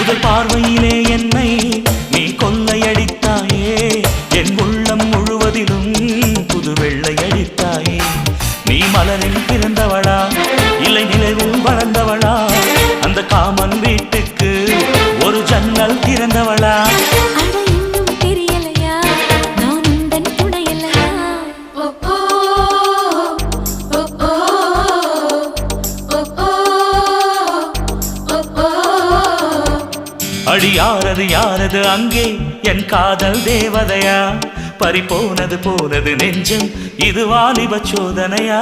முதல் பார்வையிலே என்னை நீ கொள்ளையடித்தாயே என் உள்ளம் முழுவதிலும் புது வெள்ளையடித்தாயே நீ மலரில் பிறந்தவளா இல்லை நிலவில் வளர்ந்தவளா அந்த காமன் வீட்டுக்கு ஒரு ஜன்னல் திறந்தவளா அடி யாரது யாரது அங்கே என் காதல் தேவதையா பறிபோனது போனது நெஞ்சம் இது வாலிப சோதனையா